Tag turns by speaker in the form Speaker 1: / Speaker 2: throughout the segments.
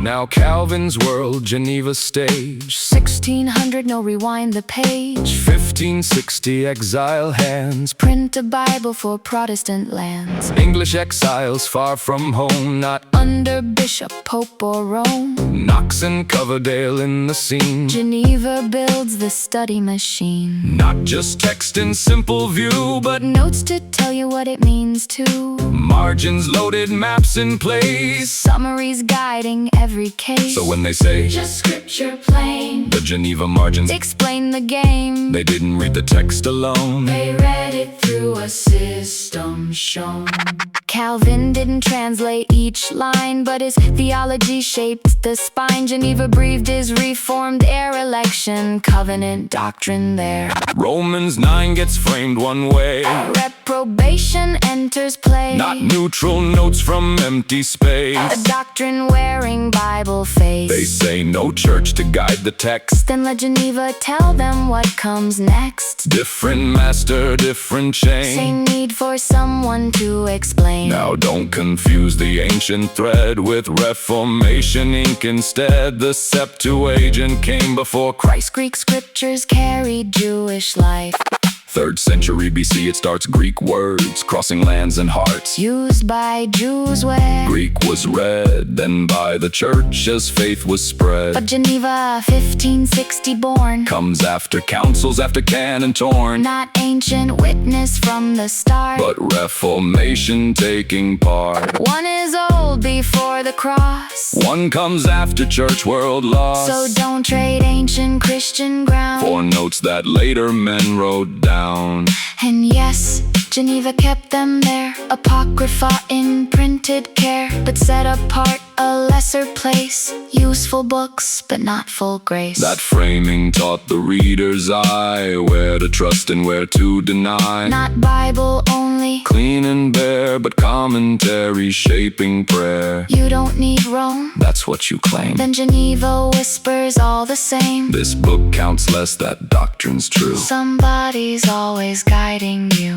Speaker 1: Now Calvin's world, Geneva stage.
Speaker 2: 1600, no rewind the page.
Speaker 1: 1560, exile hands.
Speaker 2: Print a Bible for Protestant lands.
Speaker 1: English exiles far from home, not
Speaker 2: Under Bishop, Pope, or Rome.
Speaker 1: Knox and Coverdale in the scene.
Speaker 2: Geneva builds the study machine.
Speaker 1: Not just text in simple view, but
Speaker 2: Notes to tell you what it means to.
Speaker 1: margins loaded, maps in place.
Speaker 2: Summaries guiding every case.
Speaker 1: So when they say,
Speaker 2: just scripture plain,
Speaker 1: the Geneva margins,
Speaker 2: explain the game.
Speaker 1: they didn't read the text alone.
Speaker 2: They read it through a system shown. Calvin didn't translate each line, but his theology shaped the spine. Geneva breathed his reformed air, election, covenant doctrine there.
Speaker 1: Romans 9 gets framed one way.
Speaker 2: Reprobation enters play.
Speaker 1: Not neutral notes from empty space.
Speaker 2: A doctrine-wearing Bible face.
Speaker 1: They say no church to guide the text.
Speaker 2: Then let Geneva tell them what comes next.
Speaker 1: Different master, different chain.
Speaker 2: Same need for someone to explain.
Speaker 1: Now don't confuse the ancient thread with Reformation ink instead. The Septuagint came before Christ.
Speaker 2: Greek scriptures carried Jewish life.
Speaker 1: 3rd century BC, it starts Greek words crossing lands and hearts.
Speaker 2: Used by Jews where
Speaker 1: Greek was read, then by the church as faith was spread.
Speaker 2: But Geneva, 1560 born.
Speaker 1: Comes after councils, after canon torn.
Speaker 2: Not ancient witness from the start,
Speaker 1: But Reformation taking part.
Speaker 2: one is old before the cross.
Speaker 1: One comes after church world loss.
Speaker 2: So don't trade ancient Christian ground
Speaker 1: For notes that later men wrote down.
Speaker 2: And yes, Geneva kept them there, Apocrypha in printed care, but set apart a lesser place. Useful books, but not full grace.
Speaker 1: That framing taught the reader's eye where to trust and where to deny.
Speaker 2: Not Bible only,
Speaker 1: Clean and bare, but commentary shaping prayer.
Speaker 2: you don't need Rome.
Speaker 1: That's what you claim.
Speaker 2: Then Geneva whispers all the same.
Speaker 1: This book counts less, that doctrine's true.
Speaker 2: Somebody's always guiding you.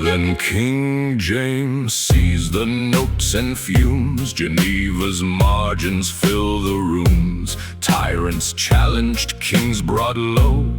Speaker 1: Then King James sees the notes and fumes. Geneva's margins fill the rooms. Tyrants challenged, kings brought low.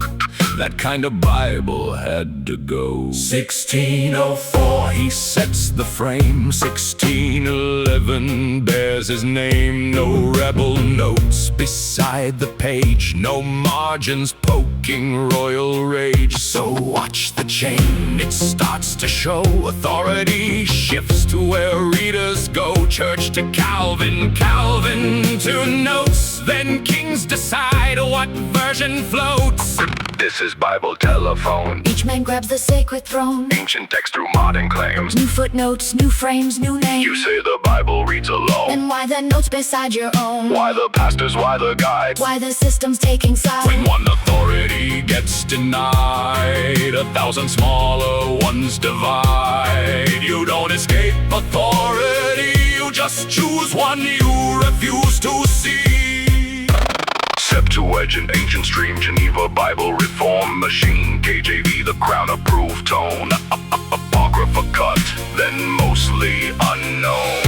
Speaker 1: That kind of Bible had to go. 1604, he sets the frame. 1611 bears his name. No rebel notes beside the page. No margins poking royal rage. So watch the chain, it starts to show. Authority shifts to where readers go. Church to Calvin, Calvin to notes. Then kings decide what version floats. This is Bible telephone.
Speaker 2: Each man grabs the sacred throne.
Speaker 1: Ancient text through modern claims.
Speaker 2: New footnotes, new frames, new names.
Speaker 1: You say the Bible reads alone.
Speaker 2: And why the notes beside your own?
Speaker 1: Why the pastors, why the guides?
Speaker 2: Why the system's taking sides?
Speaker 1: When one authority gets denied, 1,000 smaller ones divide. You don't escape authority, you just choose one you refuse to see. Septuagint, ancient stream, Geneva, Bible, reform machine, KJV, the crown approved tone, Apocrypha cut, then mostly unknown.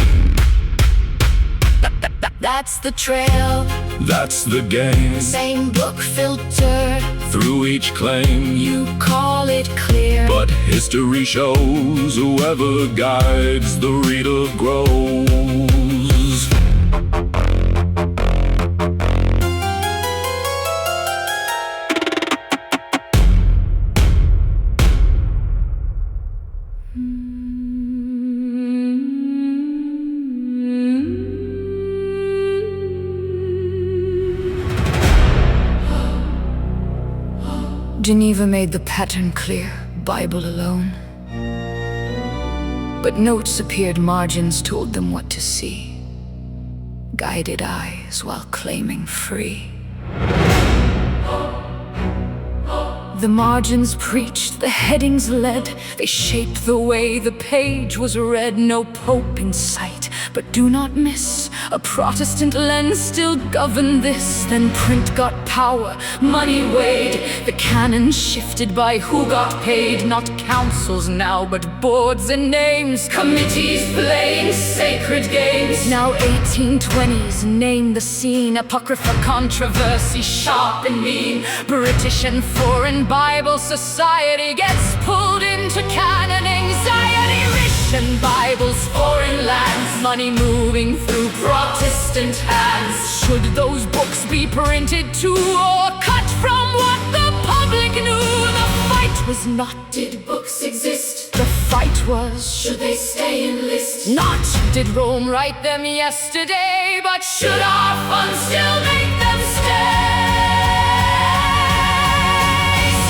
Speaker 2: That's the trail,
Speaker 1: That's the game,
Speaker 2: same book filter.
Speaker 1: through each claim.
Speaker 2: You call it clear,
Speaker 1: But history shows whoever guides the reader grows.
Speaker 2: Geneva made the pattern clear, Bible alone. But notes appeared, margins told them what to see. Guided eyes while claiming free. The margins preached, the headings led. They shaped the way the page was read. No pope in sight, but do not miss, a Protestant lens still governed this. Then print got power, money weighed. The canon shifted by who got paid. Not councils now, but boards and names. Committees playing sacred games. Now 1820s name the scene. Apocrypha controversy, sharp and mean. British and foreign Bible society gets pulled into canon anxiety. Mission Bibles, foreign lands, money moving through Protestant hands. Should those books be printed too, or cut from what the public knew? The fight was not, did books exist? The fight was, should they stay in list? Not, did Rome write them yesterday? But should our funds still make them stay?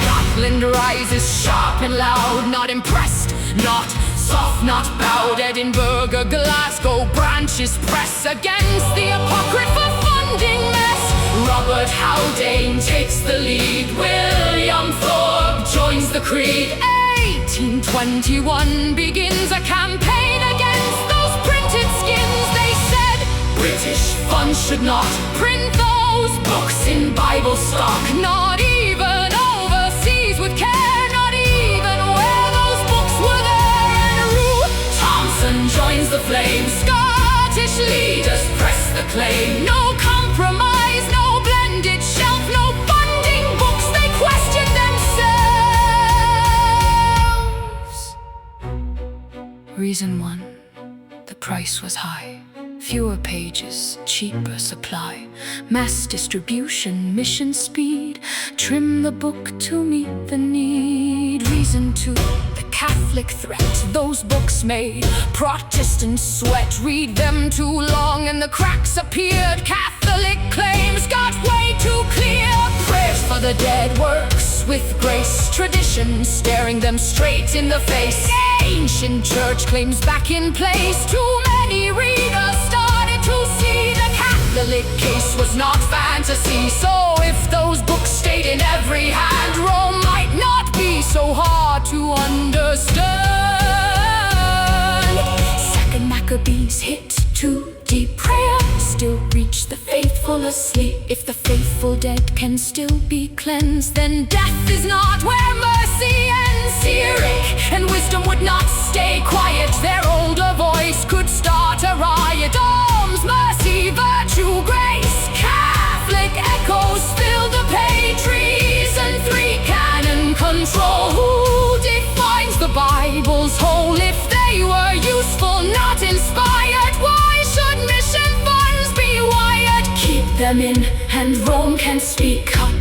Speaker 2: Scotland rises sharp and loud, not impressed, not soft, not bowed. Edinburgh, Glasgow branches press against the Apocrypha funding mess. Robert Haldane takes the lead. William Thorpe joins the creed. 1821 begins a campaign against those printed skins. They said British funds should not print those books in Bible stock. Not even overseas with care, not even where those books were there. And Rue Thompson joins the flame. Scottish leaders press the claim. No compromise, no blended shelf, no funding books. They question themselves. Reason one, the price was high. Fewer pages, cheaper supply. Mass distribution, mission speed. Trim the book to meet the need. Reason two, the Catholic threat those books made. Protestant sweat, read them too long and the cracks appeared. Catholic claims got way too clear. Prayers for the dead works with grace. Tradition staring them straight in the face. Ancient church claims back in place. Too many readers started to see the Catholic case was not fantasy. So if those books stayed in every hand, Rome might not be so hard to understand. Second Maccabees hit too deep. Prayer still reach the faithful asleep. If the faithful dead can still be cleansed, then death is not where mercy ends. Eric and wisdom would not stay quiet. Their older voice could start a riot. Alms, mercy, virtue, grace. Catholic echoes fill the page. Reason three, canon control. Who defines the Bible's whole? If they were useful, not inspired, why should mission funds be wired? Keep them in and Rome can speak. Cut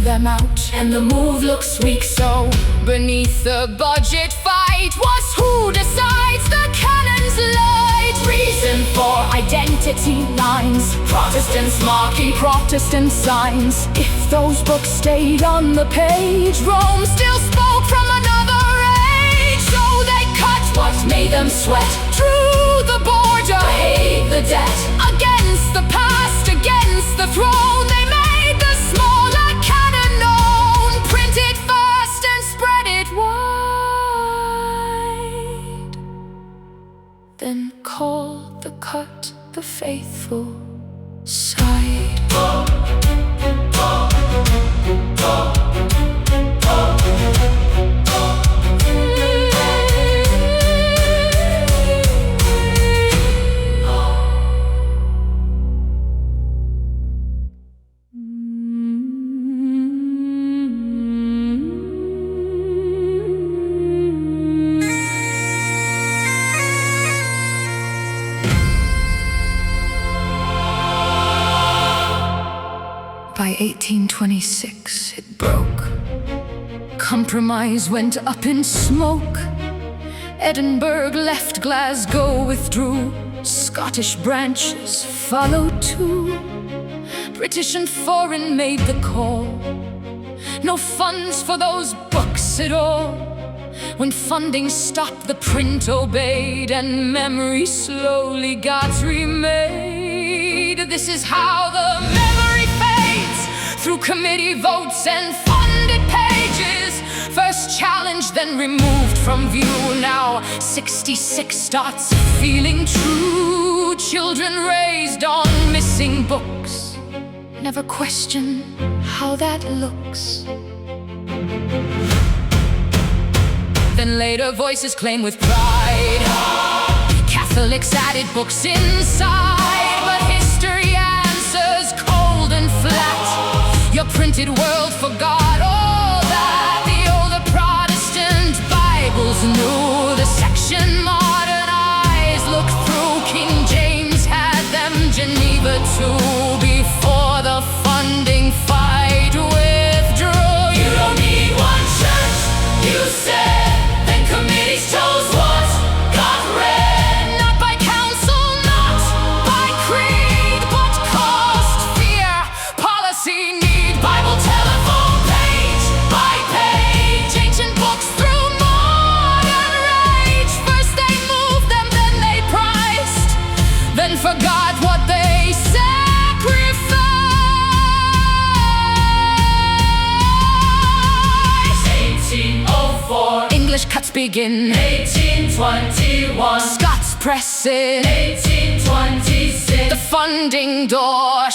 Speaker 2: them out and the move looks weak. So beneath the budget fight was who decides the canon's light. Reason for identity lines. Protestants marking Protestant signs. If those books stayed on the page, Rome still spoke from another age. So they cut what made them sweat. Drew the border, paid the debt. Against the past, against the throne, they made the smaller canon known. Print it fast and spread it wide. Then call the cut the faithful side. By 1826 it broke. Compromise went up in smoke. Edinburgh left, Glasgow withdrew. Scottish branches followed too. British and foreign made the call. No funds for those books at all. When funding stopped, the print obeyed, and memory slowly got remade. This is how the memory fades, through committee votes and funded pages. First challenged, then removed from view. Now 66 starts feeling true. Children raised on missing books never question how that looks. Then later voices claim with pride Catholics added books inside. But history answers cold and flat. Your printed world forgot all that. The older Protestant Bibles knew the section modern eyes looked through. King James had them Geneva too. Before the funding fight withdrew. You don't need one church, you said. Then committees chose what got read. Not by council, not by creed, but cost, fear, policy, need. Bible telephone, page by page. Ancient books through modern rage. First they moved them, then they priced, then forgot what they sacrificed. 1804 English cuts begin. 1821 Scots press in. 1826 the funding door